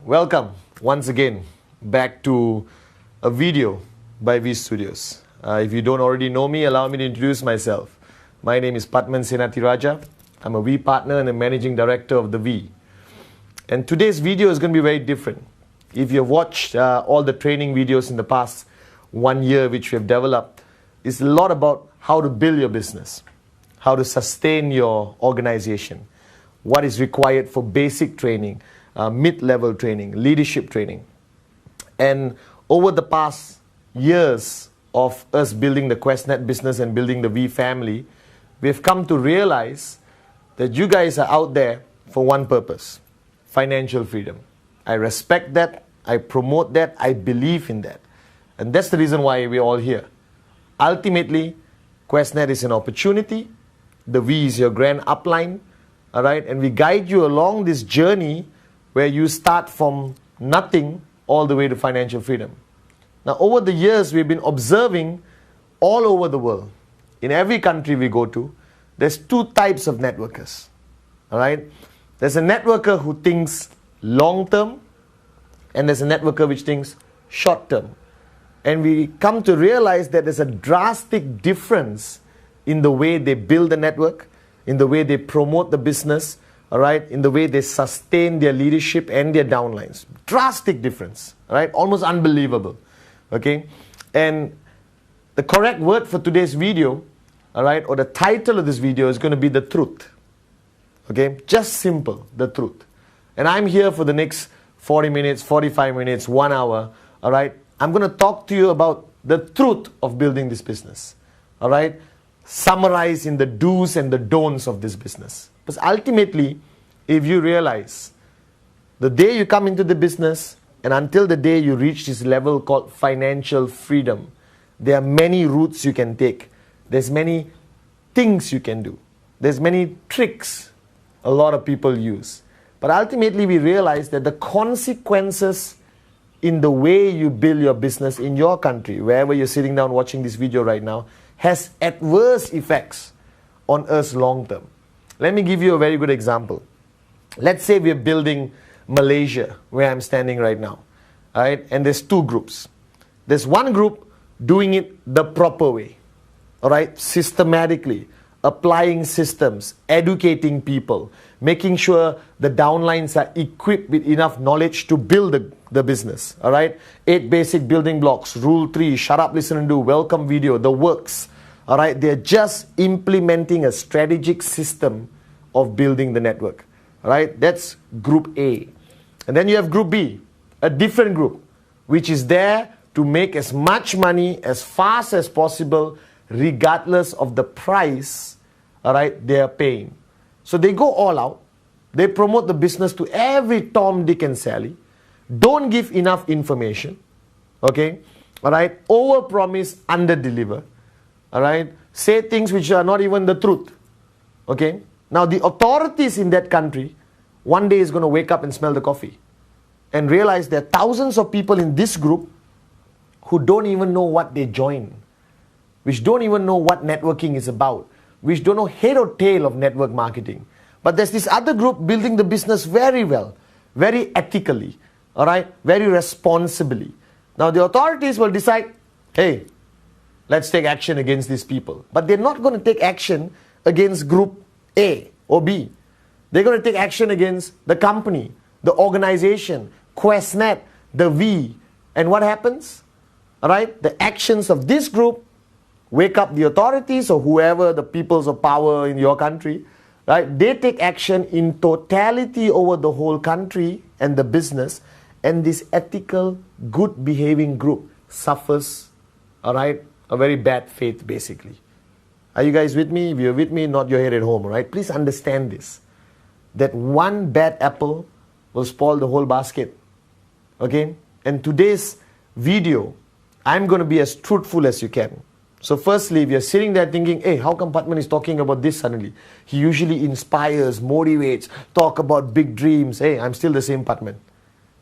Welcome once again back to a video by V Studios. If you don't already know me, allow me to introduce myself. My name is Padman Senatiraja. I'm a V partner and a managing director of the V. And today's video is going to be very different. If you've watched all the training videos in the past 1 year which we have developed, it's a lot about how to build your business, how to sustain your organization, what is required for basic training, mid-level training, leadership training. And over the past years of us building the Qnet business and building the V family, we've come to realize that you guys are out there for one purpose: financial freedom. I respect that, I promote that, I believe in that. And that's the reason why we're all here. Ultimately, Qnet is an opportunity, the V is your grand upline, all right? And we guide you along this journey where you start from nothing all the way to financial freedom. Now, over the years, we've been observing all over the world. In every country we go to, there's two types of networkers, all right? There's a networker who thinks long-term, and there's a networker which thinks short-term. And we come to realize that there's a drastic difference in the way they build the network, in the way they promote the business, all right, in the way they sustain their leadership and their downlines. Drastic difference, all right, almost unbelievable, okay? And the correct word for today's video, all right, or the title of this video is going to be the truth, okay? Just simple, the truth. And I'm here for the next 40 minutes, 45 minutes, 1 hour, all right? I'm going to talk to you about the truth of building this business, all right? Summarize in the do's and the don'ts of this business. Because ultimately, if you realize the day you come into the business and until the day you reach this level called financial freedom, there are many routes you can take. There's many things you can do. There's many tricks a lot of people use. But ultimately, we realize that the consequences in the way you build your business in your country, wherever you're sitting down watching this video right now, has adverse effects on us long term. Let me give you a very good example. Let's say we're building Malaysia, where I'm standing right now, all right? And there's two groups. There's one group doing it the proper way, all right? Systematically, applying systems, educating people, making sure the downlines are equipped with enough knowledge to build the business, all right? 8 basic building blocks, rule 3, shut up, listen and do, welcome video, the works, all right? They're just implementing a strategic system of building the network, all right? That's group A. And then you have group B, a different group, which is there to make as much money as fast as possible, regardless of the price, all right, they are paying. So they go all out. They promote the business to every Tom, Dick and Sally. Don't give enough information, okay? All right, overpromise, underdeliver, all right? Say things which are not even the truth, okay? Now the authorities in that country one day is going to wake up and smell the coffee and realize there are thousands of people in this group who don't even know what they join, which don't even know what networking is about, which don't know head or tail of network marketing. But there's this other group building the business very well, very ethically, all right, very responsibly. Now the authorities will decide, hey, let's take action against these people. But they're not going to take action against group A or B. They're going to take action against the company, the organization, Qnet, the V. And what happens? All right, the actions of this group wake up the authorities or whoever, the peoples of power in your country, right? They take action in totality over the whole country and the business, and this ethical, good behaving group suffers, all right, a very bad fate basically. Are you guys with me? If you're with me, nod your head at home, all right? Please understand this, that one bad apple will spoil the whole basket, okay? And today's video, I'm going to be as truthful as you can. So firstly, if you're sitting there thinking, hey, how come Padman is talking about this suddenly? He usually inspires, motivates, talk about big dreams. Hey, I'm still the same Padman.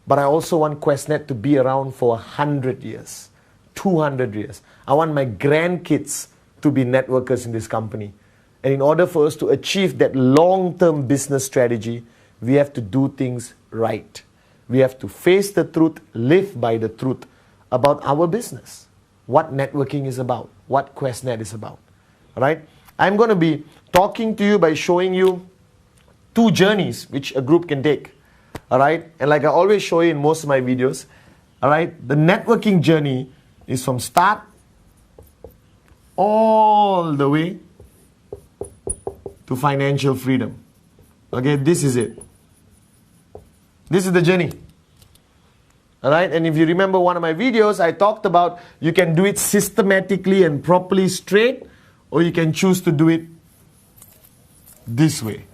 But I also want Qnet to be around for 100 years, 200 years. I want my grandkids to be networkers in this company. And in order for us to achieve that long-term business strategy, we have to do things right. We have to face the truth, live by the truth about our business, what networking is about, what Qnet is about. Right? I'm going to be talking to you by showing you 2 journeys which a group can take. All right? And like I always show you in most of my videos, all right, the networking journey is from start all the way to financial freedom. Okay, this is it. This is the journey. All right, and if you remember one of my videos, I talked about you can do it systematically and properly straight, or you can choose to do it this way.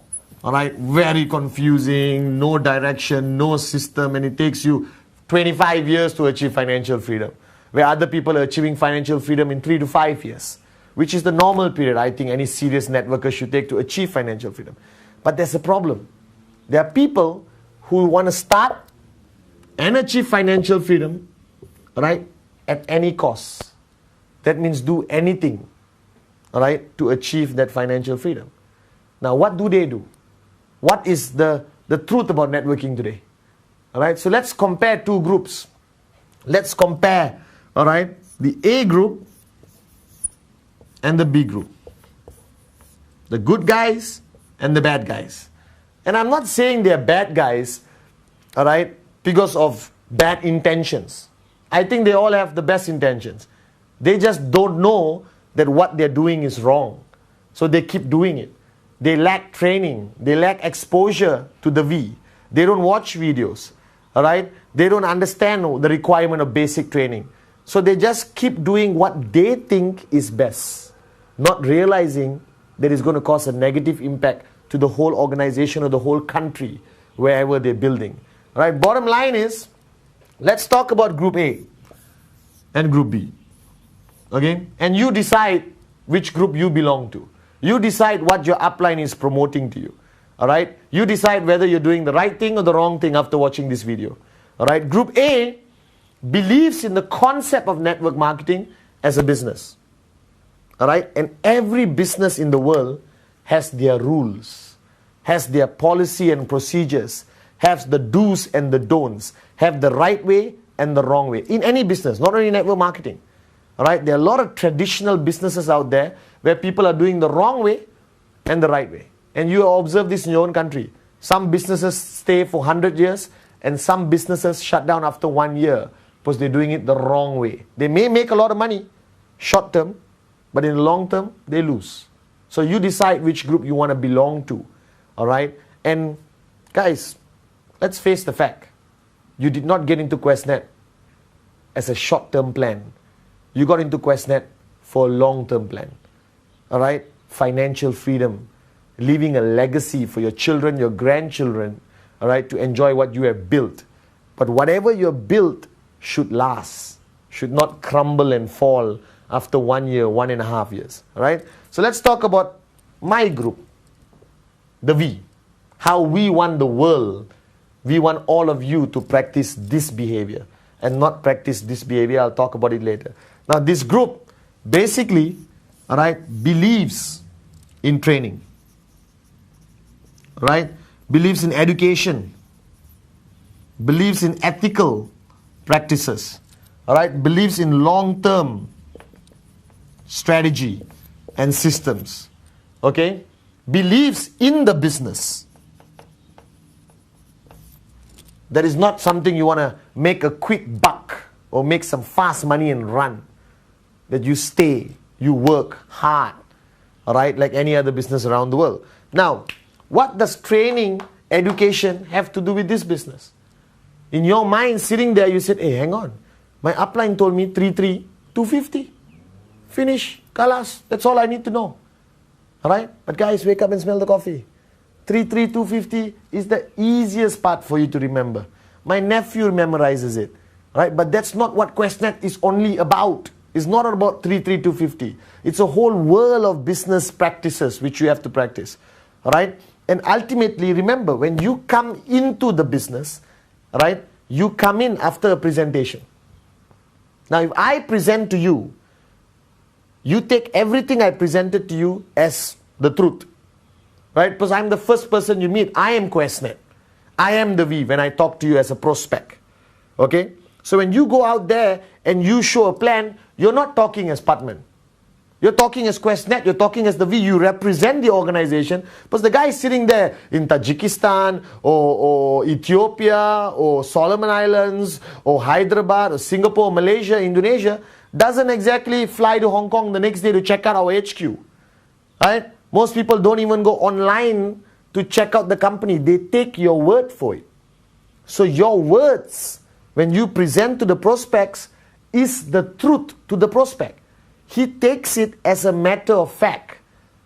All right, very confusing, no direction, no system, and it takes you 25 years to achieve financial freedom, where other people are achieving financial freedom in 3 to 5 years, which is the normal period I think any serious networker should take to achieve financial freedom. But there's a problem. There are people who want to start and achieve financial freedom, right, at any cost. That means do anything, all right, to achieve that financial freedom. Now, what do they do? What is the truth about networking today? All right, so let's compare 2 groups. Let's compare, all right, the A group and the B group. The good guys and the bad guys. And I'm not saying they're bad guys, all right, because of bad intentions. I think they all have the best intentions. They just don't know that what they're doing is wrong. So they keep doing it. They lack training. They lack exposure to the V. They don't watch videos. All right? They don't understand the requirement of basic training. So they just keep doing what they think is best, not realizing that it's going to cause a negative impact to the whole organization or the whole country, wherever they're building. All right? Bottom line is, let's talk about Group A and Group B. Okay? And you decide which group you belong to. You decide what your upline is promoting to you. All right? You decide whether you're doing the right thing or the wrong thing after watching this video. All right? Group A believes in the concept of network marketing as a business. All right? And every business in the world has their rules, has their policy and procedures, has the do's and the don'ts, have the right way and the wrong way. In any business, not only network marketing. All right? There are a lot of traditional businesses out there where people are doing the wrong way and the right way. And you observe this in your own country. Some businesses stay for 100 years and some businesses shut down after 1 year because they're doing it the wrong way. They may make a lot of money short term, but in the long term, they lose. So you decide which group you want to belong to. All right? And guys, let's face the fact. You did not get into Qnet as a short-term plan. You got into Qnet for a long-term plan. All right? Financial freedom. Leaving a legacy for your children, your grandchildren, all right, to enjoy what you have built. But whatever you have built should last, should not crumble and fall after 1 year, 1.5 years. All right? So let's talk about my group, the V. How we want the world. We want all of you to practice this behavior and not practice this behavior. I'll talk about it later. Now, this group basically, all right, believes in training. Right? Believes in education, believes in ethical practices, all right? Believes in long-term strategy and systems, okay? Believes in the business. That is not something you want to make a quick buck or make some fast money and run. That you stay, you work hard, all right? Like any other business around the world. Now, what does training, education have to do with this business? In your mind, sitting there, you said, hey, hang on. My upline told me 3.3, 250. Finish, kalas. That's all I need to know. All right? But guys, wake up and smell the coffee. 3.3, 250 is the easiest part for you to remember. My nephew memorizes it. Right? But that's not what Qnet is only about. It's not about 3.3, 250. It's a whole world of business practices which you have to practice. All right? And ultimately, remember, when you come into the business, right, you come in after a presentation. Now, if I present to you, you take everything I presented to you as the truth. Right? Because I'm the first person you meet. I am Qnet. I am the we when I talk to you as a prospect. Okay? So when you go out there and you show a plan, you're not talking as Patman. You're talking as Qnet, you're talking as the we, you represent the organization. But the guy is sitting there in Tajikistan or Ethiopia or Solomon Islands or Hyderabad or Singapore, Malaysia, Indonesia, doesn't exactly fly to Hong Kong the next day to check out our HQ. Right? Most people don't even go online to check out the company. They take your word for it. So your words, when you present to the prospects, is the truth to the prospect. He takes it as a matter of fact.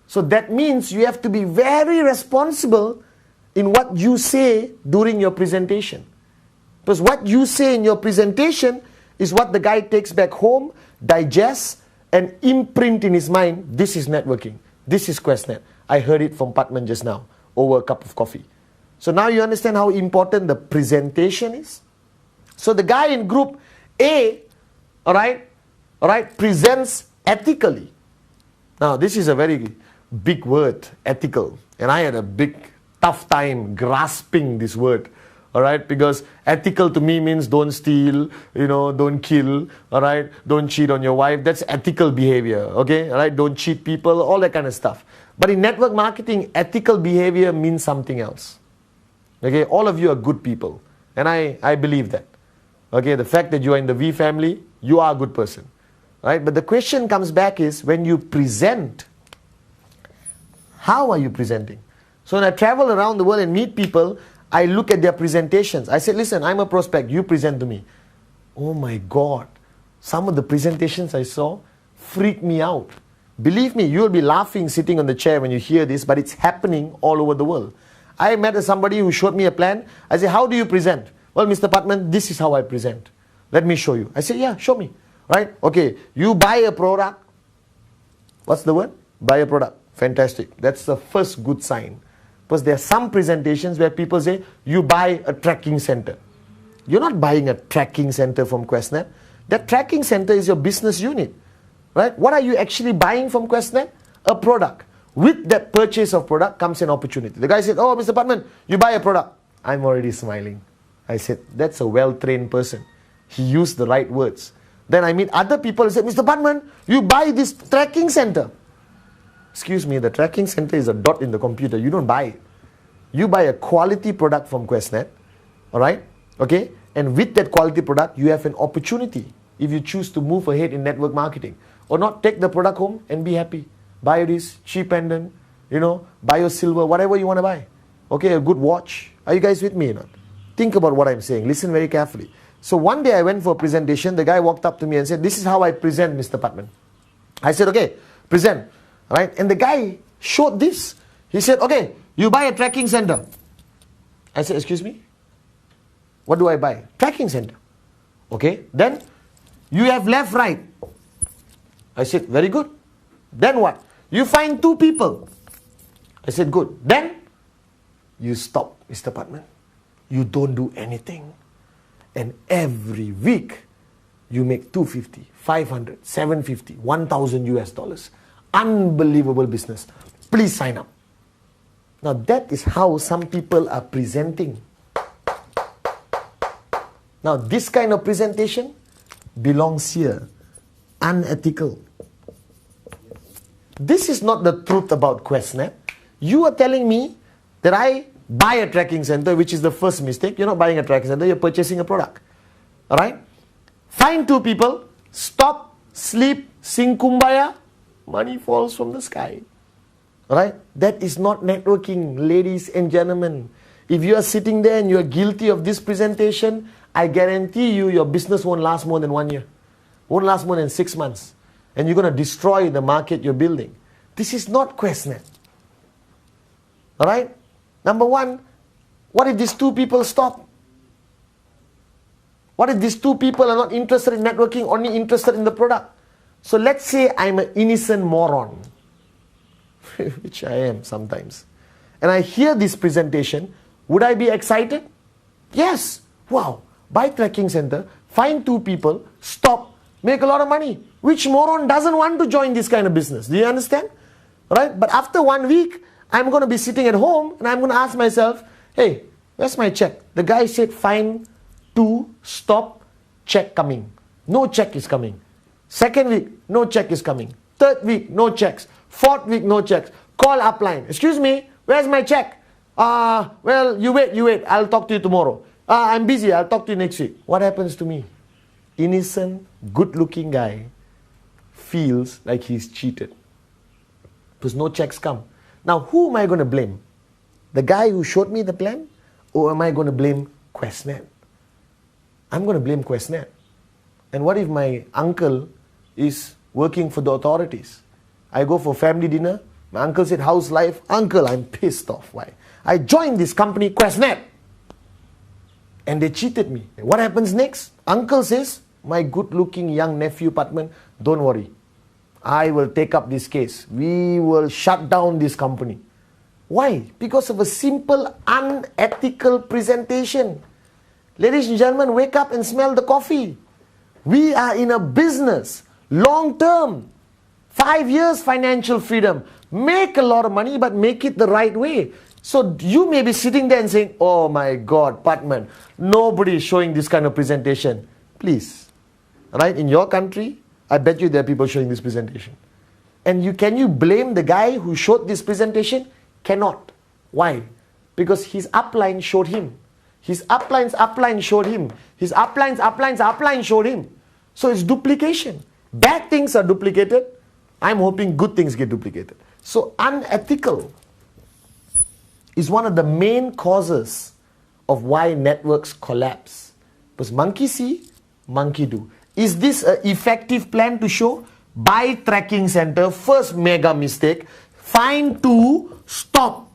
So that means you have to be very responsible in what you say during your presentation. Because what you say in your presentation is what the guy takes back home, digests, and imprint in his mind. This is networking. This is Qnet. I heard it from Patman just now over a cup of coffee. So now you understand how important the presentation is. So the guy in group A, presents ethically. Now this is a very big word, ethical. And I had a big, tough time grasping this word. Alright, because ethical to me means don't steal, don't kill, alright, don't cheat on your wife. That's ethical behavior, okay, alright, don't cheat people, all that kind of stuff. But in network marketing, ethical behavior means something else. Okay, all of you are good people, and I believe that. Okay, the fact that you are in the V family, you are a good person, right? But the question comes back is, when you present, how are you presenting? So when I travel around the world and meet people, I look at their presentations. I say, listen, I'm a prospect, you present to me. Oh my God, some of the presentations I saw freaked me out. Believe me, you'll be laughing sitting on the chair when you hear this, but it's happening all over the world. I met somebody who showed me a plan. I said, how do you present? Well, Mr. Patman, this is how I present. Let me show you. I said, yeah, show me. Right? Okay, you buy a product. What's the word? Buy a product. Fantastic. That's the first good sign. Because there are some presentations where people say, you buy a tracking center. You're not buying a tracking center from Qnet. That tracking center is your business unit. Right? What are you actually buying from Qnet? A product. With that purchase of product comes an opportunity. The guy said, oh, Mr. Patman, you buy a product. I'm already smiling. I said, that's a well-trained person. He used the right words. Then I meet other people and say, Mr. Patman, you buy this tracking center. Excuse me, the tracking center is a dot in the computer. You don't buy it. You buy a quality product from Qnet. Alright? Okay? And with that quality product, you have an opportunity if you choose to move ahead in network marketing. Or not, take the product home and be happy. Buy this cheap pendant, buy your silver, whatever you want to buy. Okay, a good watch. Are you guys with me or not? Think about what I'm saying. Listen very carefully. So one day I went for a presentation. The guy walked up to me and said, this is how I present, Mr. Patman. I said, okay, present. Right? And the guy showed this. He said, okay, you buy a tracking center. I said, excuse me? What do I buy? Tracking center. Okay, then you have left, right. I said, very good. Then what? You find two people. I said, good. Then you stop, Mr. Patman. You don't do anything. And every week you make 250, 500, 750, 1,000 US dollars. Unbelievable business. Please sign up. Now that is how some people are presenting. Now this kind of presentation belongs here. Unethical. This is not the truth about Qnet. You are telling me that I buy a tracking center, which is the first mistake. You're not buying a tracking center, you're purchasing a product. Alright? Find two people, stop, sleep, sing kumbaya, money falls from the sky. Alright? That is not networking, ladies and gentlemen. If you are sitting there and you are guilty of this presentation, I guarantee you your business won't last more than 1 year. Won't last more than 6 months. And you're going to destroy the market you're building. This is not Qnet. Alright? Number one, what if these two people stop? What if these two people are not interested in networking, only interested in the product? So let's say I'm an innocent moron, which I am sometimes, and I hear this presentation, would I be excited? Yes. Wow. Buy tracking center, find two people, stop, make a lot of money. Which moron doesn't want to join this kind of business? Do you understand? Right? But after 1 week, I'm going to be sitting at home and I'm going to ask myself, hey, Where's my check? The guy said, fine, 2, stop, check coming. No check is coming. Second week, no check is coming. Third week, no checks. Fourth week, no checks. Call upline. Excuse me, where's my check? Well, you wait. I'll talk to you tomorrow. I'm busy. I'll talk to you next week. What happens to me? Innocent, good-looking guy feels like he's cheated because no checks come. Now, who am I going to blame? The guy who showed me the plan? Or am I going to blame Qnet? I'm going to blame Qnet. And what if my uncle is working for the authorities? I go for family dinner. My uncle said, how's life? Uncle, I'm pissed off. Why? I joined this company, Qnet. And they cheated me. What happens next? Uncle says, my good-looking young nephew, Patman, don't worry. I will take up this case. We will shut down this company. Why? Because of a simple, unethical presentation. Ladies and gentlemen, wake up and smell the coffee. We are in a business, long term. 5 years financial freedom. Make a lot of money, but make it the right way. So you may be sitting there and saying, oh my God, Patman, nobody is showing this kind of presentation. Please, right? In your country, I bet you there are people showing this presentation. And can you blame the guy who showed this presentation? Cannot. Why? Because his upline showed him. His upline's upline showed him. His upline's upline showed him. So it's duplication. Bad things are duplicated. I'm hoping good things get duplicated. So unethical is one of the main causes of why networks collapse. Because monkey see, monkey do. Is this an effective plan to show? Buy tracking center, first mega mistake. Find 2, stop.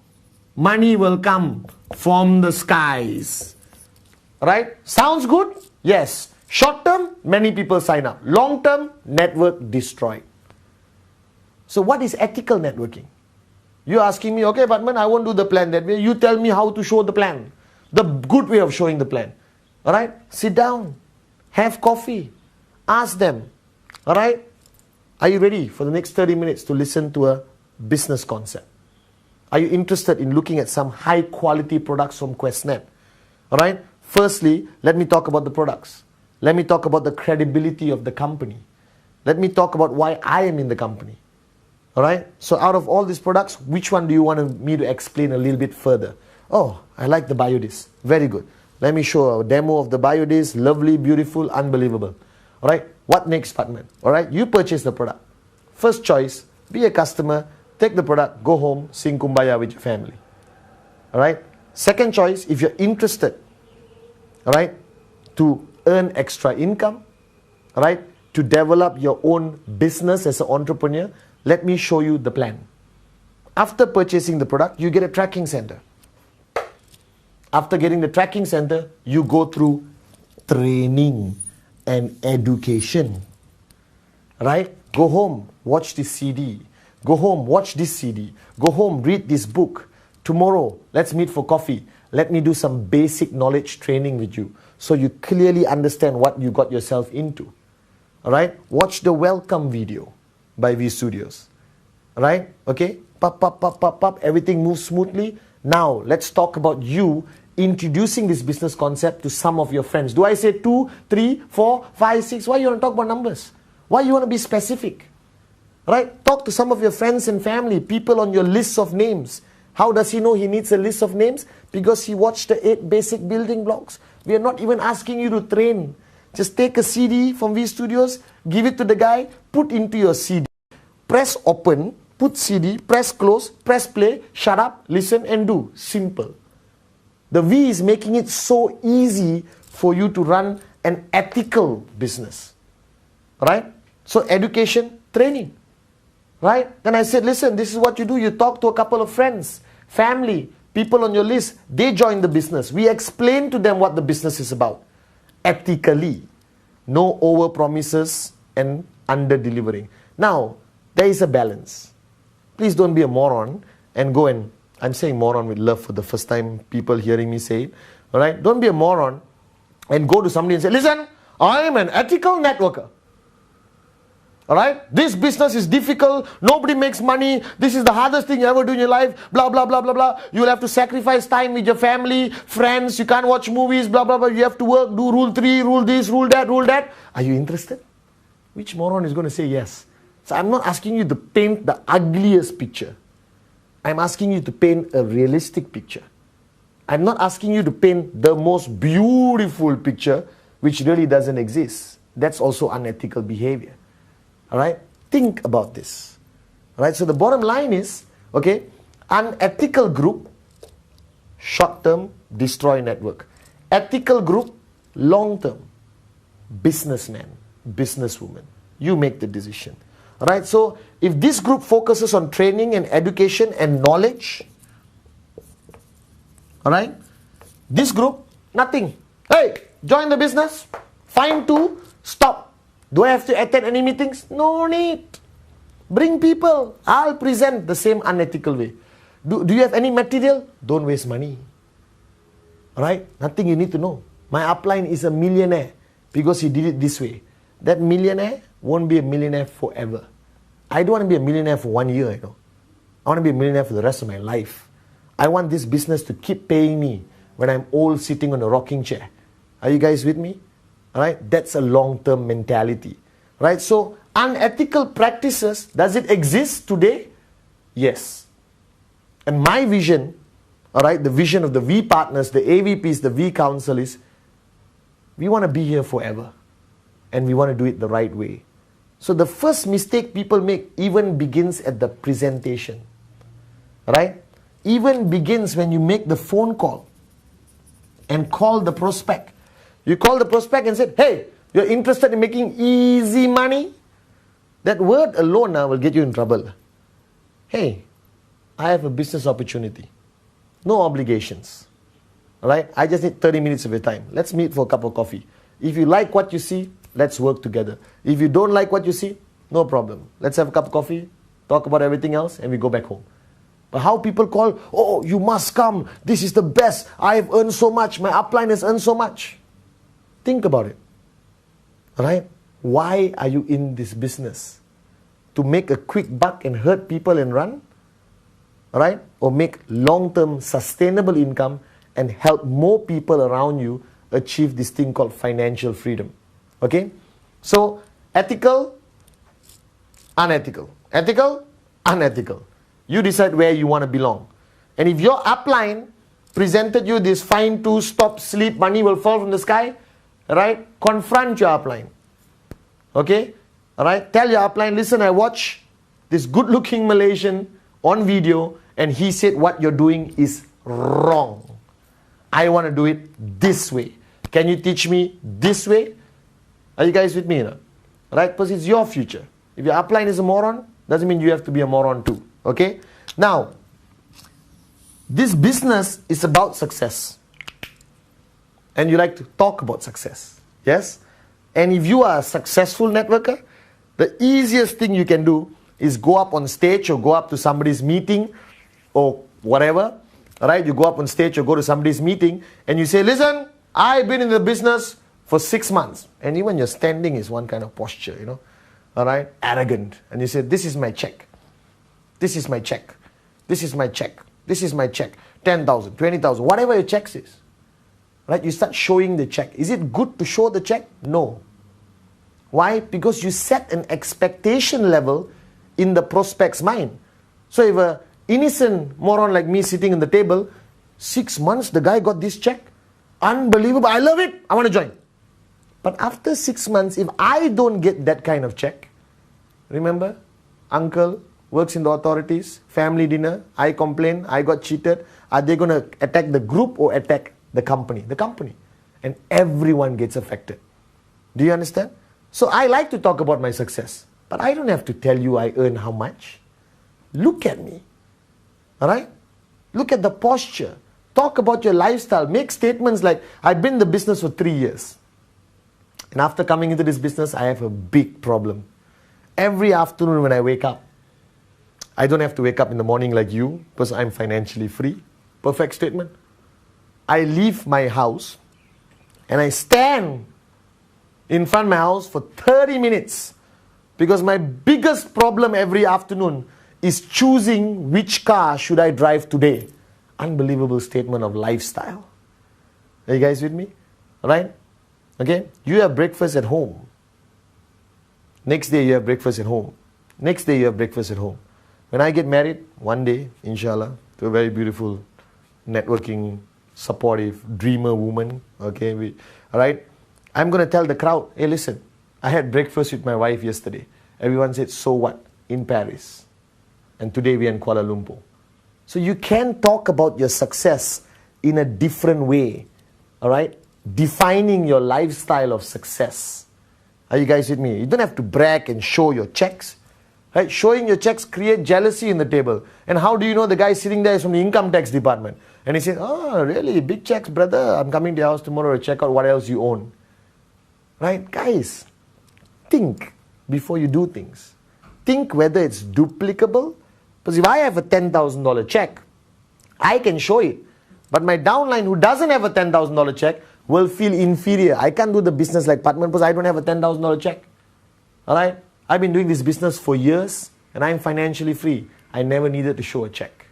Money will come from the skies. Right? Sounds good? Yes. Short term, many people sign up. Long term, network destroyed. So what is ethical networking? You're asking me, okay, Batman, I won't do the plan that way. You tell me how to show the plan. The good way of showing the plan. Alright? Sit down. Have coffee. Ask them. Alright? Are you ready for the next 30 minutes to listen to a business concept? Are you interested in looking at some high quality products from Qnet? Alright? Firstly, let me talk about the products. Let me talk about the credibility of the company. Let me talk about why I am in the company. Alright? So out of all these products, which one do you want me to explain a little bit further? Oh, I like the BioDisc. Very good. Let me show a demo of the BioDisc. Lovely, beautiful, unbelievable. Alright? What next, Patman? Alright? You purchase the product. First choice, be a customer, take the product, go home, sing Kumbaya with your family. Alright? Second choice, if you're interested, alright, to earn extra income, alright, to develop your own business as an entrepreneur, let me show you the plan. After purchasing the product, you get a tracking center. After getting the tracking center, you go through training and education. Right? Go home, watch this CD. Go home, watch this CD. Go home, read this book. Tomorrow, let's meet for coffee. Let me do some basic knowledge training with you so you clearly understand what you got yourself into. Alright? Watch the welcome video by V Studios. Alright? Okay? Pop, pop, pop, pop, pop. Everything moves smoothly. Now, let's talk about you introducing this business concept to some of your friends. Do I say 2, 3, 4, 5, 6? Why you want to talk about numbers? Why you want to be specific? Right? Talk to some of your friends and family, people on your list of names. How does he know he needs a list of names? Because he watched the 8 basic building blocks. We are not even asking you to train. Just take a CD from V Studios, give it to the guy, put into your CD. Press open, put CD, press close, press play, shut up, listen and do. Simple. The V is making it so easy for you to run an ethical business. Right? So education, training. Right? Then I said, listen, this is what you do. You talk to a couple of friends, family, people on your list. They join the business. We explain to them what the business is about. Ethically. No over promises and under delivering. Now, there is a balance. Please don't be a moron and go and, I'm saying moron with love for the first time people hearing me say it. Alright? Don't be a moron and go to somebody and say, listen, I am an ethical networker. Alright? This business is difficult. Nobody makes money. This is the hardest thing you ever do in your life. Blah, blah, blah, blah, blah. You'll have to sacrifice time with your family, friends. You can't watch movies, blah, blah, blah. You have to work, do rule 3, rule this, rule that, rule that. Are you interested? Which moron is going to say yes? So I'm not asking you to paint the ugliest picture. I'm asking you to paint a realistic picture. I'm not asking you to paint the most beautiful picture, which really doesn't exist. That's also unethical behavior. Alright? Think about this. Alright? So the bottom line is, okay, unethical group, short-term, destroy network. Ethical group, long-term, businessman, businesswoman. You make the decision. Alright? So if this group focuses on training and education and knowledge, alright, this group, nothing. Hey, join the business, fine to stop. Do I have to attend any meetings? No need. Bring people. I'll present the same unethical way. Do you have any material? Don't waste money. Alright? Nothing you need to know. My upline is a millionaire because he did it this way. That millionaire won't be a millionaire forever. I don't want to be a millionaire for 1 year, I want to be a millionaire for the rest of my life. I want this business to keep paying me when I'm old sitting on a rocking chair. Are you guys with me? Alright, that's a long-term mentality. Right? So, unethical practices, does it exist today? Yes. And my vision, alright, the vision of the V partners, the AVPs, the V council is, we want to be here forever. And we want to do it the right way. So, the first mistake people make even begins at the presentation. Right? Even begins when you make the phone call and call the prospect. You call the prospect and say, hey, you're interested in making easy money? That word alone now will get you in trouble. Hey, I have a business opportunity. No obligations. Alright? I just need 30 minutes of your time. Let's meet for a cup of coffee. If you like what you see, let's work together. If you don't like what you see, no problem. Let's have a cup of coffee, talk about everything else, and we go back home. But how people call, oh, you must come. This is the best. I have earned so much. My upline has earned so much. Think about it. Alright? Why are you in this business? To make a quick buck and hurt people and run? Alright? Or make long-term sustainable income and help more people around you achieve this thing called financial freedom. Okay? So, ethical, unethical. Ethical, unethical. You decide where you want to belong. And if your upline presented you this fine to stop, sleep, money will fall from the sky, right? Confront your upline. Okay? Alright? Tell your upline, listen, I watch this good-looking Malaysian on video and he said what you're doing is wrong. I want to do it this way. Can you teach me this way? Are you guys with me? No? Right? Because it's your future. If your upline is a moron, doesn't mean you have to be a moron too. Okay? Now, this business is about success. And you like to talk about success. Yes? And if you are a successful networker, the easiest thing you can do is go up on stage or go up to somebody's meeting or whatever. Alright? You go up on stage or go to somebody's meeting and you say, listen, I've been in the business for 6 months. And even your standing is one kind of posture, Alright? Arrogant. And you say, this is my check. This is my check. This is my check. This is my check. 10,000, 20,000, whatever your check is. Right? You start showing the check. Is it good to show the check? No. Why? Because you set an expectation level in the prospect's mind. So if an innocent moron like me sitting on the table, 6 months the guy got this check. Unbelievable. I love it. I want to join. But after 6 months, if I don't get that kind of check, remember, uncle works in the authorities, family dinner, I complain, I got cheated. Are they going to attack the group or attack the company? The company. And everyone gets affected. Do you understand? So I like to talk about my success. But I don't have to tell you I earn how much. Look at me. Alright? Look at the posture. Talk about your lifestyle. Make statements like, I've been in the business for 3 years. And after coming into this business, I have a big problem. Every afternoon when I wake up, I don't have to wake up in the morning like you because I'm financially free. Perfect statement. I leave my house and I stand in front of my house for 30 minutes Because my biggest problem every afternoon is choosing which car should I drive today. Unbelievable statement of lifestyle. Are you guys with me? Alright? Okay? You have breakfast at home. Next day you have breakfast at home. Next day you have breakfast at home. When I get married, one day, inshallah, to a very beautiful, networking, supportive, dreamer woman, okay, alright, I'm going to tell the crowd, hey listen, I had breakfast with my wife yesterday. Everyone said, so what? In Paris. And today we are in Kuala Lumpur. So you can talk about your success in a different way, alright, defining your lifestyle of success. Are you guys with me? You don't have to brag and show your checks. Right? Showing your checks create jealousy in the table. And how do you know the guy sitting there is from the income tax department? And he says, oh, really? Big checks, brother. I'm coming to your house tomorrow to check out what else you own. Right? Guys, think before you do things. Think whether it's duplicable. Because if I have a $10,000 check, I can show it. But my downline who doesn't have a $10,000 check will feel inferior. I can't do the business like Patman because I don't have a $10,000 check. Alright? I've been doing this business for years and I'm financially free. I never needed to show a check.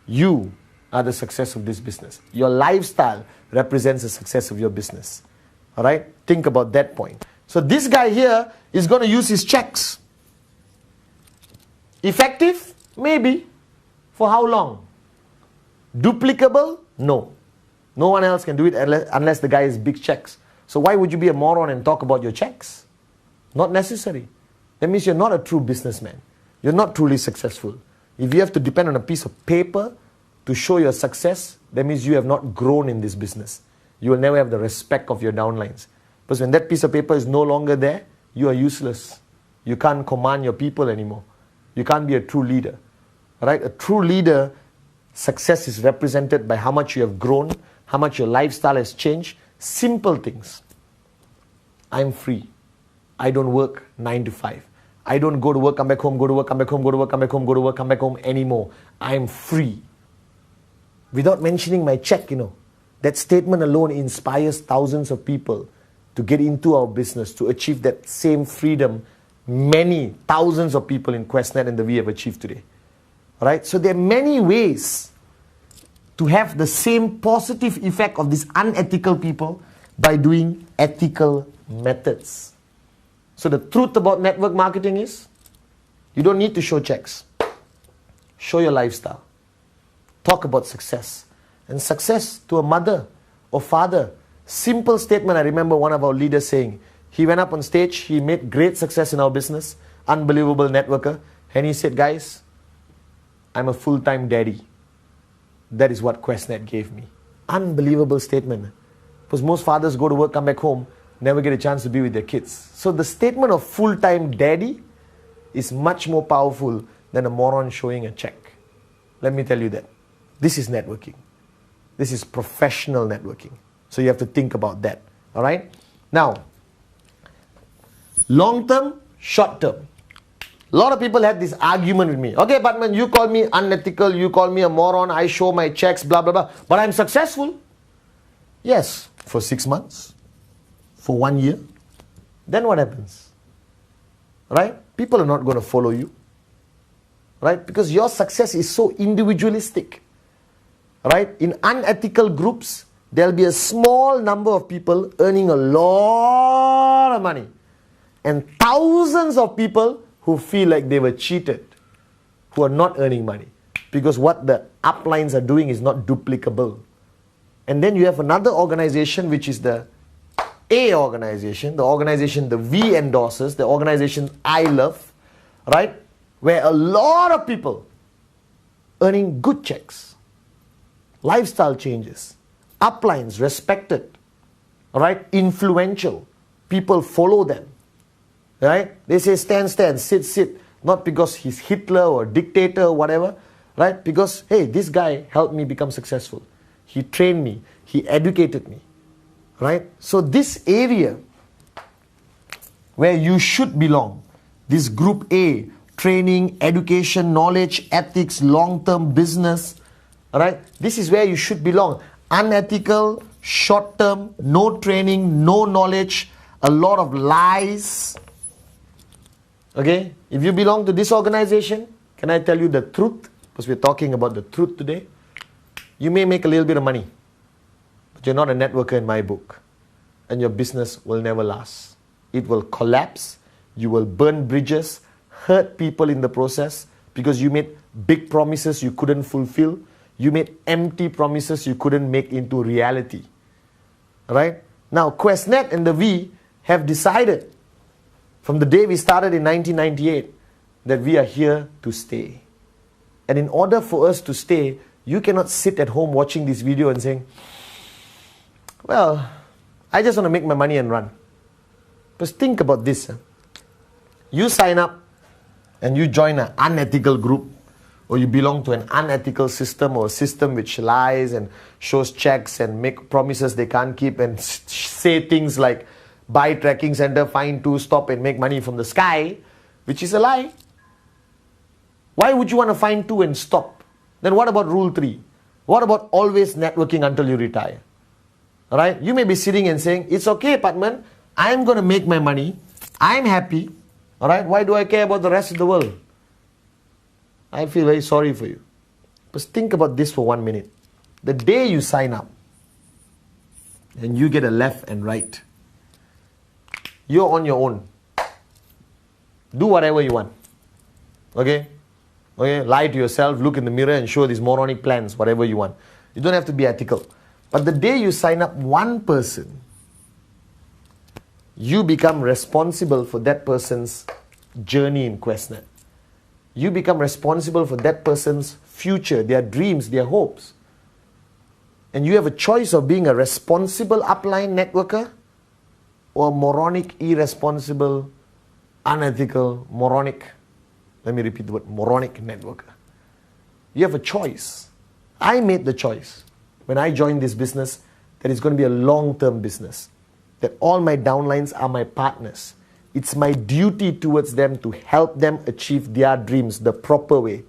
You are the success of this business. Your lifestyle represents the success of your business. Alright? Think about that point. So this guy here is going to use his checks. Effective? Maybe. For how long? Duplicable? No. No one else can do it unless the guy has big checks. So why would you be a moron and talk about your checks? Not necessary. That means you're not a true businessman. You're not truly successful. If you have to depend on a piece of paper to show your success, that means you have not grown in this business. You will never have the respect of your downlines. Because when that piece of paper is no longer there, you are useless. You can't command your people anymore. You can't be a true leader. Right? A true leader, success is represented by how much you have grown, how much your lifestyle has changed. Simple things. I'm free. I don't work 9 to 5. I don't go to work, come back home, go to work, come back home, go to work, come back home, go to work, come back home anymore. I'm free. Without mentioning my check, that statement alone inspires thousands of people to get into our business, to achieve that same freedom many thousands of people in Qnet and the we have achieved today. Alright, so there are many ways to have the same positive effect of these unethical people by doing ethical methods. So the truth about network marketing is, you don't need to show checks. Show your lifestyle. Talk about success. And success to a mother or father. Simple statement. I remember one of our leaders saying, he went up on stage, he made great success in our business, unbelievable networker, and he said, guys, I'm a full-time daddy. That is what Qnet gave me. Unbelievable statement. Because most fathers go to work, come back home, never get a chance to be with their kids. So the statement of full-time daddy is much more powerful than a moron showing a check. Let me tell you that. This is networking. This is professional networking. So you have to think about that. Alright? Now, long-term, short-term. A lot of people had this argument with me. Okay, Batman, you call me unethical, you call me a moron, I show my checks, blah, blah, blah. But I'm successful. Yes, for 6 months. For 1 year. Then what happens? Right? People are not going to follow you. Right? Because your success is so individualistic. Right? In unethical groups, there'll be a small number of people earning a lot of money. And thousands of people who feel like they were cheated, who are not earning money. Because what the uplines are doing is not duplicable. And then you have another organization, which is the A organization, the organization the V endorses, the organization I love, right? Where a lot of people earning good checks, lifestyle changes, uplines respected, right? Influential, people follow them, right? They say stand, stand, sit, sit, not because he's Hitler or dictator or whatever, right? Because, hey, this guy helped me become successful. He trained me, he educated me. Right? So this area where you should belong, this group A, training, education, knowledge, ethics, long-term business, right? This is where you should belong. Unethical, short-term, no training, no knowledge, a lot of lies, Okay? If you belong to this organization, can I tell you the truth? Because we're talking about the truth today. You may make a little bit of money, but you're not a networker in my book. And your business will never last. It will collapse. You will burn bridges, hurt people in the process because you made big promises you couldn't fulfill. You made empty promises you couldn't make into reality. Right? Now, Qnet and the V have decided from the day we started in 1998 that we are here to stay. And in order for us to stay, you cannot sit at home watching this video and saying, well, I just want to make my money and run. But think about this. You sign up and you join an unethical group, or you belong to an unethical system or a system which lies and shows checks and make promises they can't keep and say things like buy tracking center, find two, stop and make money from the sky, which is a lie. Why would you want to find two and stop? Then what about rule 3? What about always networking until you retire? Alright, you may be sitting and saying, it's okay, Patman, I'm going to make my money, I'm happy, alright, why do I care about the rest of the world? I feel very sorry for you. But think about this for 1 minute. The day you sign up, and you get a left and right, you're on your own. Do whatever you want. Okay? Okay? Lie to yourself, look in the mirror and show these moronic plans, whatever you want. You don't have to be ethical. But the day you sign up one person, you become responsible for that person's journey in Qnet. You become responsible for that person's future, their dreams, their hopes. And you have a choice of being a responsible upline networker or a moronic, irresponsible, unethical, moronic, let me repeat the word, moronic networker. You have a choice. I made the choice when I joined this business that it's going to be a long-term business, that all my downlines are my partners. It's my duty towards them to help them achieve their dreams the proper way.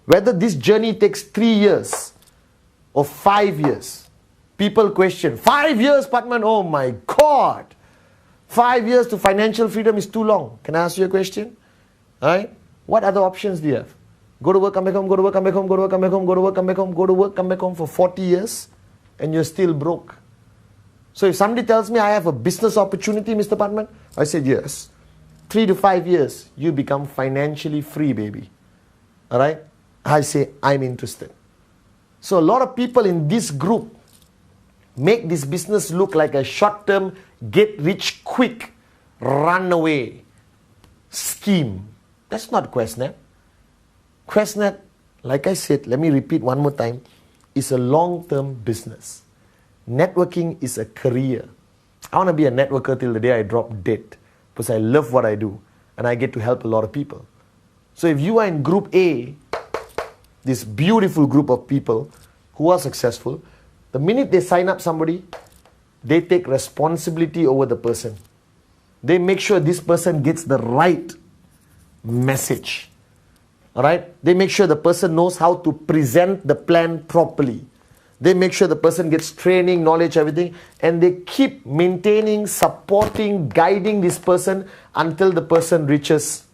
Whether this journey takes 3 years or 5 years, people question, 5 years, Patman, oh my God. 5 years to financial freedom is too long. Can I ask you a question? All right? What other options do you have? Go to work, come back home, go to work, come back home, go to work, come back home, go to work, come back home, go to work, come back home for 40 years and you're still broke. So if somebody tells me I have a business opportunity, Mr. Patman, I said yes. 3 to 5 years, you become financially free, baby. All right? I say I'm interested. So a lot of people in this group make this business look like a short-term, get-rich-quick, run-away scheme. That's not Qnet. Qnet, like I said, let me repeat one more time, is a long-term business. Networking is a career. I want to be a networker till the day I drop dead because I love what I do and I get to help a lot of people. So if you are in group A, this beautiful group of people who are successful, the minute they sign up somebody, they take responsibility over the person. They make sure this person gets the right message. Alright? They make sure the person knows how to present the plan properly. They make sure the person gets training, knowledge, everything, and they keep maintaining, supporting, guiding this person until the person reaches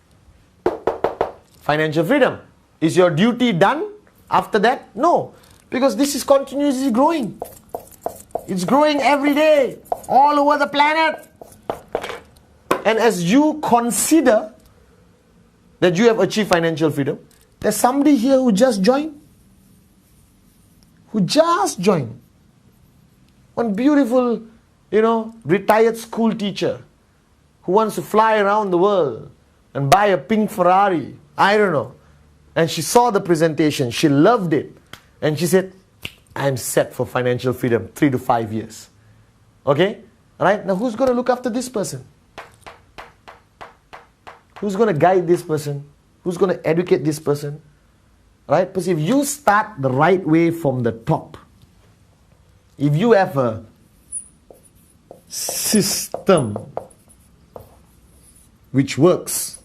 financial freedom. Is your duty done after that? No, because this is continuously growing. It's growing every day, all over the planet. And as you consider that you have achieved financial freedom, there's somebody here who just joined. One beautiful, retired school teacher who wants to fly around the world and buy a pink Ferrari. I don't know. And she saw the presentation. She loved it. And she said, I'm set for financial freedom, 3 to 5 years. Okay? All right? Now who's going to look after this person? Who's going to guide this person? Who's going to educate this person? Right? Because if you start the right way from the top, if you have a system which works,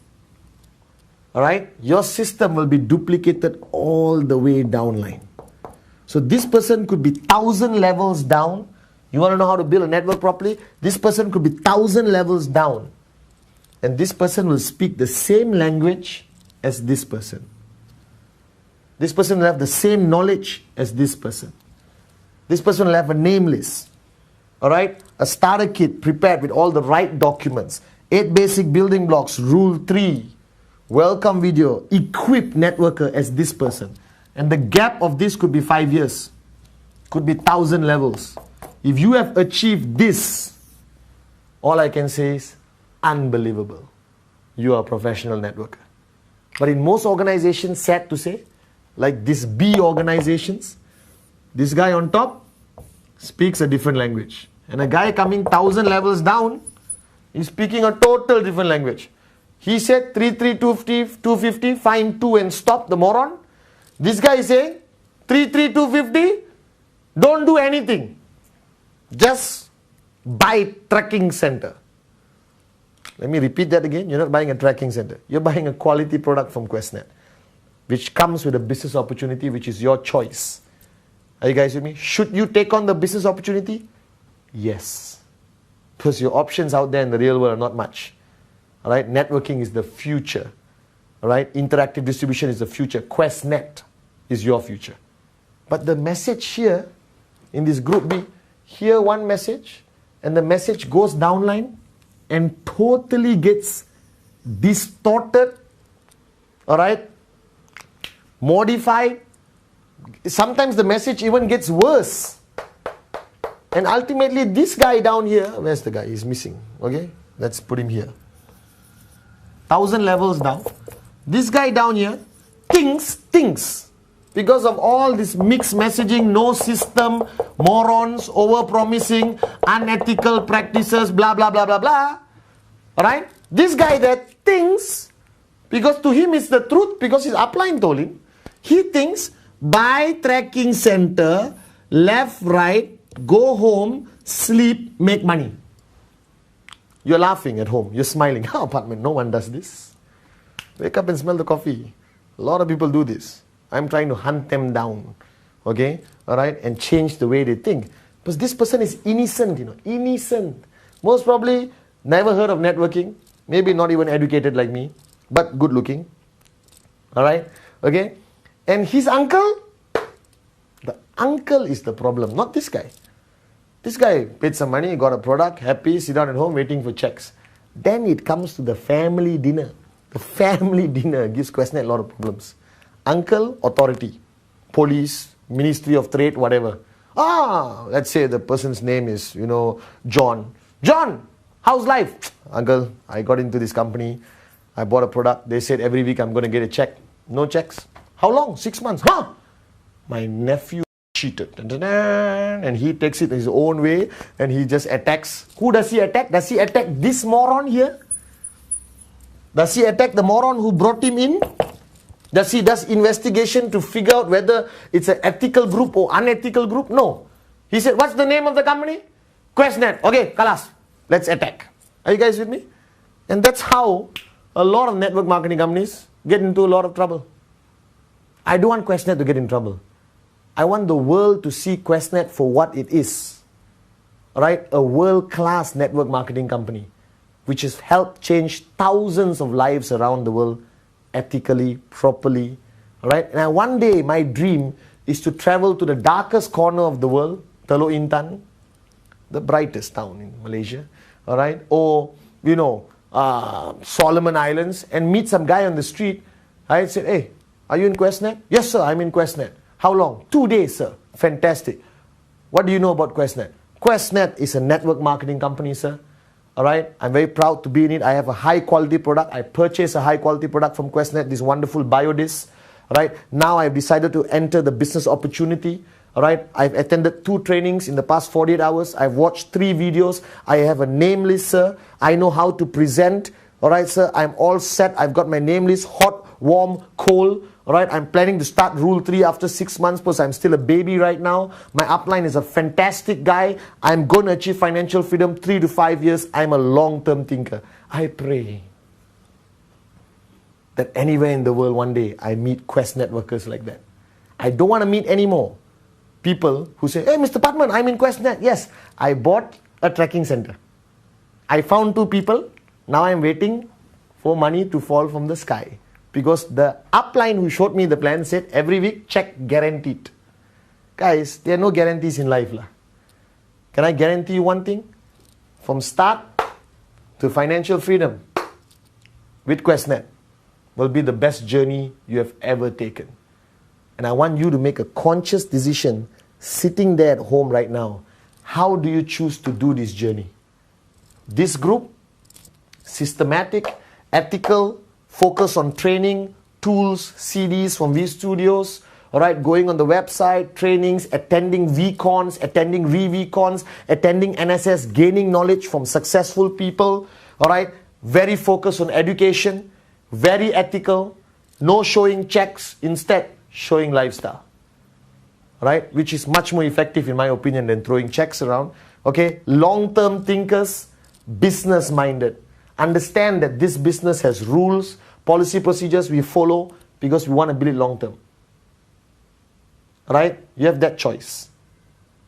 alright, your system will be duplicated all the way downline. So this person could be 1,000 levels down. You want to know how to build a network properly? This person could be 1,000 levels down. And this person will speak the same language as this person. This person will have the same knowledge as this person. This person will have a name list. Alright? A starter kit prepared with all the right documents. 8 basic building blocks. Rule 3. Welcome video. Equipped networker as this person. And the gap of this could be 5 years. Could be 1,000 levels. If you have achieved this, all I can say is unbelievable. You are a professional networker. But in most organizations, sad to say, like these B organizations, this guy on top speaks a different language. And a guy coming 1,000 levels down is speaking a total different language. He said 250, find 2 and stop, the moron. This guy is saying 250, don't do anything. Just buy tracking center. Let me repeat that again. You're not buying a tracking center. You're buying a quality product from Qnet, which comes with a business opportunity, which is your choice. Are you guys with me? Should you take on the business opportunity? Yes. Because your options out there in the real world are not much. All right? Networking is the future. All right? Interactive distribution is the future. Qnet is your future. But the message here in this group B, hear one message, and the message goes downline and totally gets distorted, all right, modified. Sometimes the message even gets worse. And ultimately this guy down here, where's the guy? He's missing. Okay, let's put him here. 1,000 levels down. This guy down here thinks. Because of all this mixed messaging, no system, morons, over-promising, unethical practices, blah, blah, blah, blah, blah. Alright? This guy that thinks, because to him it's the truth, because his upline told him, he thinks, buy tracking center, left, right, go home, sleep, make money. You're laughing at home. You're smiling. Oh, apartment, no one does this. Wake up and smell the coffee. A lot of people do this. I'm trying to hunt them down, okay, all right, and change the way they think. Because this person is innocent, innocent. Most probably never heard of networking, maybe not even educated like me, but good looking, all right, okay. And his uncle, the uncle is the problem, not this guy. This guy paid some money, got a product, happy, sit down at home waiting for checks. Then it comes to the family dinner. The family dinner gives Qnet a lot of problems. Uncle, authority, police, Ministry of Trade, whatever. Let's say the person's name is, John. John, how's life? Uncle, I got into this company. I bought a product. They said every week I'm going to get a check. No checks. How long? 6 months. My nephew cheated. And he takes it his own way and he just attacks. Who does he attack? Does he attack this moron here? Does he attack the moron who brought him in? Does he does investigation to figure out whether it's an ethical group or unethical group? No. He said, what's the name of the company? Qnet. Okay, Kalas. Let's attack. Are you guys with me? And that's how a lot of network marketing companies get into a lot of trouble. I don't want Qnet to get in trouble. I want the world to see Qnet for what it is. Alright? A world-class network marketing company which has helped change thousands of lives around the world ethically, properly, all right? And one day, my dream is to travel to the darkest corner of the world, Teluk Intan, the brightest town in Malaysia, all right? Or, Solomon Islands, and meet some guy on the street. I said, hey, are you in Qnet? Yes, sir, I'm in Qnet. How long? 2 days, sir. Fantastic. What do you know about Qnet? Qnet is a network marketing company, sir. All right, I'm very proud to be in it. I have a high quality product. I purchased a high quality product from Qnet, this wonderful biodisc. All right, now I've decided to enter the business opportunity. All right, I've attended 2 trainings in the past 48 hours. I've watched 3 videos. I have a name list, sir. I know how to present. All right, sir, I'm all set. I've got my name list, hot, warm, cold. All right, I'm planning to start Rule 3 after 6 months because I'm still a baby right now. My upline is a fantastic guy. I'm going to achieve financial freedom 3 to 5 years. I'm a long-term thinker. I pray that anywhere in the world one day I meet Qnet workers like that. I don't want to meet any more people who say, hey, Mr. Patman, I'm in Qnet. Yes, I bought a tracking center. I found 2 people. Now I'm waiting for money to fall from the sky. Because the upline who showed me the plan said every week, check guaranteed. Guys, there are no guarantees in life. Can I guarantee you one thing? From start to financial freedom with Qnet will be the best journey you have ever taken. And I want you to make a conscious decision sitting there at home right now. How do you choose to do this journey? This group, systematic, ethical, focus on training, tools, CDs from V Studios, all right, going on the website, trainings, attending VCons, attending re-VCons, attending NSS, gaining knowledge from successful people, all right, very focused on education, very ethical, no showing checks, instead showing lifestyle, right, which is much more effective in my opinion than throwing checks around, okay, long-term thinkers, business-minded, understand that this business has rules, policy procedures we follow because we want to build it long-term. Right? You have that choice.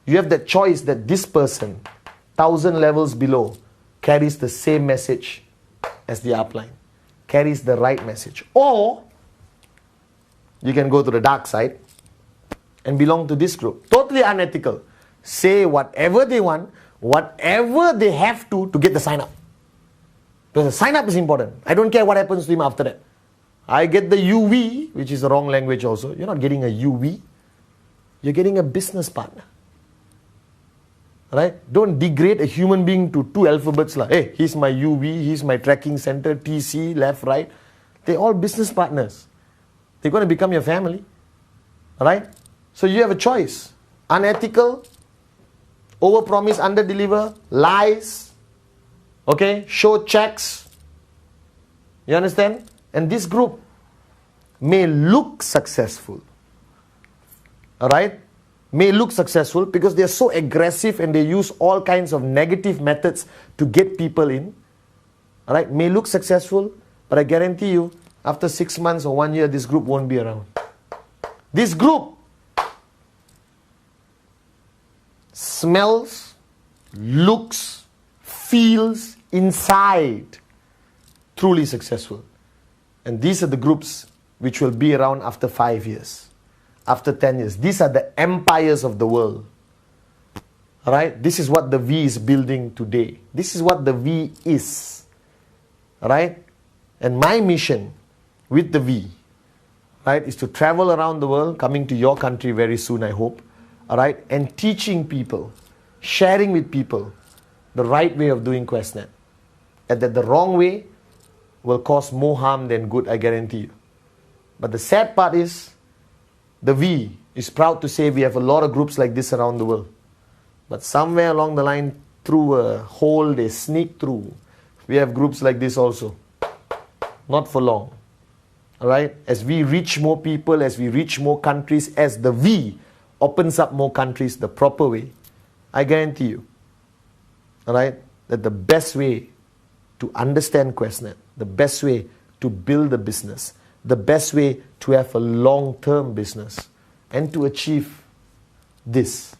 You have that choice that this person, 1,000 levels below, carries the same message as the upline, carries the right message. Or you can go to the dark side and belong to this group. Totally unethical. Say whatever they want, whatever they have to get the sign up. Because the sign up is important. I don't care what happens to him after that. I get the UV, which is the wrong language also. You're not getting a UV. You're getting a business partner. Right? Don't degrade a human being to two alphabets. Like, hey, he's my UV, he's my tracking center, TC, left, right. They're all business partners. They're going to become your family. Right? So you have a choice. Unethical, overpromise, underdeliver, lies, okay, show checks. You understand? And this group may look successful. Alright? May look successful because they are so aggressive and they use all kinds of negative methods to get people in. Alright? May look successful, but I guarantee you, after 6 months or 1 year, this group won't be around. This group smells, looks, feels inside truly successful. And these are the groups which will be around after 5 years. After 10 years. These are the empires of the world. Alright? This is what the V is building today. This is what the V is. Alright? And my mission with the V, right, is to travel around the world, coming to your country very soon, I hope. Alright? And teaching people, sharing with people the right way of doing Qnet. And that the wrong way will cause more harm than good, I guarantee you. But the sad part is, the V is proud to say we have a lot of groups like this around the world. But somewhere along the line, through a hole they sneak through, we have groups like this also. Not for long. Alright? As we reach more people, as we reach more countries, as the V opens up more countries the proper way, I guarantee you, alright, that the best way to understand Qnet, the best way to build a business, the best way to have a long-term business and to achieve this,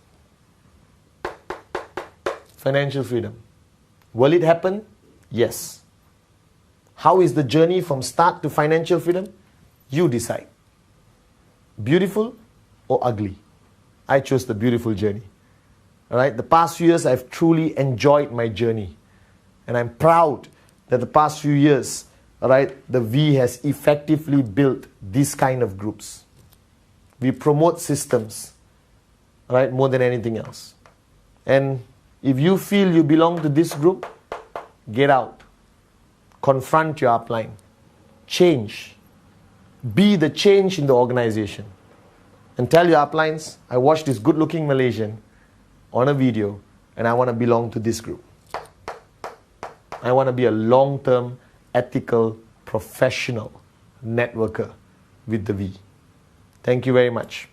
financial freedom. Will it happen? Yes. How is the journey from start to financial freedom? You decide. Beautiful or ugly? I chose the beautiful journey. Alright, the past few years I've truly enjoyed my journey. And I'm proud that the past few years, alright, the V has effectively built these kind of groups. We promote systems, right, more than anything else. And if you feel you belong to this group, get out. Confront your upline. Change. Be the change in the organization. And tell your uplines, I watched this good-looking Malaysian on a video and I want to belong to this group. I want to be a long-term, ethical, professional networker with the V. Thank you very much.